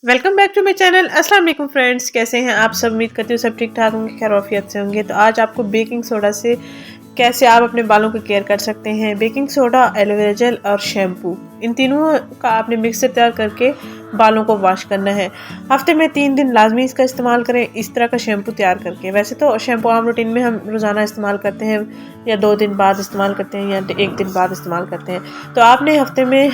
Welcome back to my channel. अस्सलाम वालेकुम friends, कैसे हैं आप सब। उम्मीद करती हूँ सब ठीक ठाक होंगे, खैरियत से होंगे। तो आज आपको बेकिंग सोडा से कैसे आप अपने बालों को केयर कर सकते हैं। बेकिंग सोडा, एलोवेरा जेल और शैम्पू, इन तीनों का आपने मिक्सर तैयार करके बालों को वॉश करना है। हफ्ते में 3 दिन लाजमी इसका इस्तेमाल करें, इस तरह का शैम्पू तैयार करके। वैसे तो शैम्पू आम रूटीन में हम रोज़ाना इस्तेमाल करते हैं, या 2 दिन बाद इस्तेमाल करते हैं, या 1 दिन बाद इस्तेमाल करते हैं। तो आपने हफ्ते में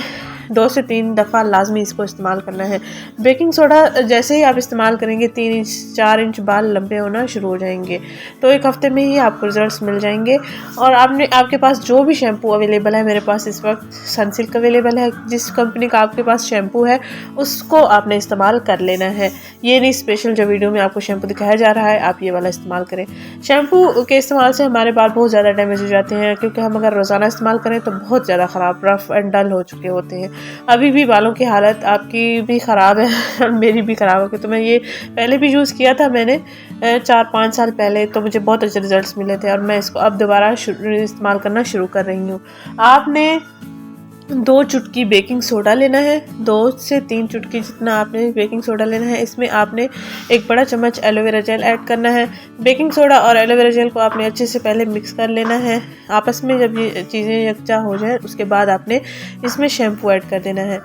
2 से 3 दफ़ा लाजमी इसको इस्तेमाल करना है। बेकिंग सोडा जैसे ही आप इस्तेमाल करेंगे 3 इंच 4 इंच बाल लंबे होना शुरू हो जाएंगे। तो 1 हफ्ते में ही आपको रिजल्ट्स मिल जाएंगे। और आपके पास जो भी शैम्पू अवेलेबल है, मेरे पास इस वक्त सनसिल्क अवेलेबल है, जिस कंपनी का आपके पास शैम्पू है उसको आपने इस्तेमाल कर लेना है। ये नहीं स्पेशल जो वीडियो में आपको शैम्पू दिखाया जा रहा है, आप ये वाला इस्तेमाल करें। शैम्पू के इस्तेमाल से हमारे बाल बहुत ज़्यादा डैमेज हो जाते हैं, क्योंकि हम अगर रोज़ाना इस्तेमाल करें तो बहुत ज़्यादा ख़राब, रफ़ एंड डल हो चुके होते हैं। अभी भी बालों की हालत आपकी भी ख़राब है और मेरी भी ख़राब हो गई। तो मैं ये पहले भी यूज़ किया था मैंने 4-5 साल पहले, तो मुझे बहुत अच्छे रिजल्ट्स मिले थे और मैं इसको अब दोबारा इस्तेमाल करना शुरू कर रही हूँ। आपने 2 चुटकी बेकिंग सोडा लेना है, 2 से 3 चुटकी जितना आपने बेकिंग सोडा लेना है। इसमें आपने 1 बड़ा चम्मच एलोवेरा जेल ऐड करना है। बेकिंग सोडा और एलोवेरा जेल को आपने अच्छे से पहले मिक्स कर लेना है। आपस में जब ये चीज़ें यकजा हो जाए उसके बाद आपने इसमें शैम्पू ऐड कर देना है।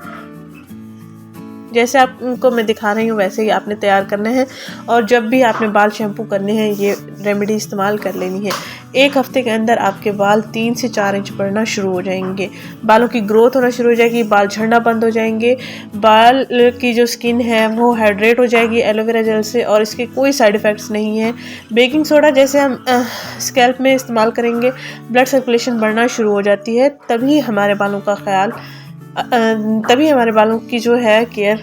जैसे आपको मैं दिखा रही हूँ वैसे ही आपने तैयार करना है। और जब भी आपने बाल शैम्पू करने हैं ये रेमेडी इस्तेमाल कर लेनी है। 1 हफ्ते के अंदर आपके बाल 3 से 4 इंच बढ़ना शुरू हो जाएंगे, बालों की ग्रोथ होना शुरू हो जाएगी, बाल झड़ना बंद हो जाएंगे, बाल की जो स्किन है वो हाइड्रेट हो जाएगी एलोवेरा जेल से, और इसके कोई साइड इफ़ेक्ट्स नहीं है। बेकिंग सोडा जैसे हम स्कैल्प में इस्तेमाल करेंगे, ब्लड सर्कुलेशन बढ़ना शुरू हो जाती है, तभी हमारे बालों का ख्याल तभी हमारे बालों की जो है केयर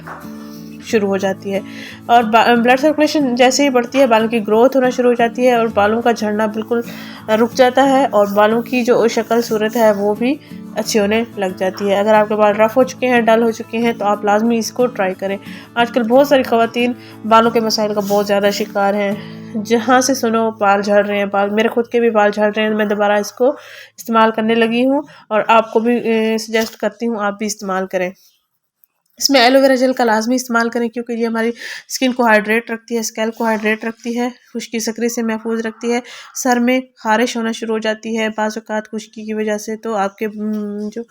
शुरू हो जाती है। और ब्लड सर्कुलेशन जैसे ही बढ़ती है, बालों की ग्रोथ होना शुरू हो जाती है और बालों का झड़ना बिल्कुल रुक जाता है, और बालों की जो शक्ल सूरत है वो भी अच्छी होने लग जाती है। अगर आपके बाल रफ़ हो चुके हैं, डल हो चुके हैं, तो आप लाजमी इसको ट्राई करें। आजकल बहुत सारी ख़वातीन बालों के मसाइल का बहुत ज़्यादा शिकार हैं। जहाँ से सुनो बाल झड़ रहे हैं, बाल मेरे खुद के भी बाल झड़ रहे हैं, मैं दोबारा इसको इस्तेमाल करने लगी हूँ और आपको भी सजेस्ट करती हूँ आप भी इस्तेमाल करें। इसमें एलोवेरा जेल का लाजमी इस्तेमाल करें, क्योंकि ये हमारी स्किन को हाइड्रेट रखती है, स्कैल्प को हाइड्रेट रखती है, खुश्की सकरी से महफूज रखती है। सर में खारिश होना शुरू हो जाती है बाज़ औक़ात खुश्की की वजह से, तो आपके जो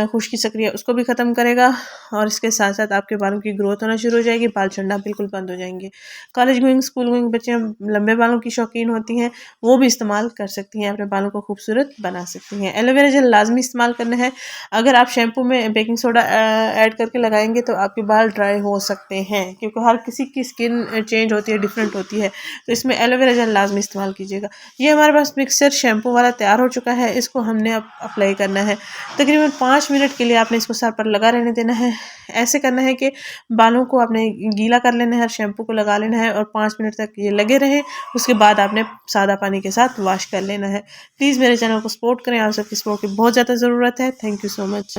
खुश्की सकरी है उसको भी ख़त्म करेगा। और इसके साथ साथ आपके बालों की ग्रोथ होना शुरू हो जाएगी, बाल झड़ना बिल्कुल बंद हो जाएंगे। कॉलेज गोइंग, स्कूल गोइंग बच्चे लंबे बालों की शौकीन होती हैं, वो भी इस्तेमाल कर सकती हैं, अपने बालों को खूबसूरत बना सकती हैं। एलोवेरा जेल लाजमी इस्तेमाल करना है। अगर आप शैम्पू में बेकिंग सोडा ऐड करके लगाएंगे तो आपके बाल ड्राई हो सकते हैं, क्योंकि हर किसी की स्किन चेंज होती है, डिफरेंट होती है। तो इसमें एलोवेरा जेल लाजमी इस्तेमाल कीजिएगा। ये हमारे पास मिक्सचर शैम्पू वाला तैयार हो चुका है, इसको हमने अब अप्लाई करना है। तकरीबन 5 मिनट के लिए आपने इसको सर पर लगा रहने देना है। ऐसे करना है कि बालों को आपने गीला कर लेना है, शैम्पू को लगा लेना है और 5 मिनट तक ये लगे रहें। उसके बाद आपने सादा पानी के साथ वॉश कर लेना है। प्लीज़ मेरे चैनल को सपोर्ट करें, आप सबकी सपोर्ट की बहुत ज़्यादा ज़रूरत है। Thank you so much.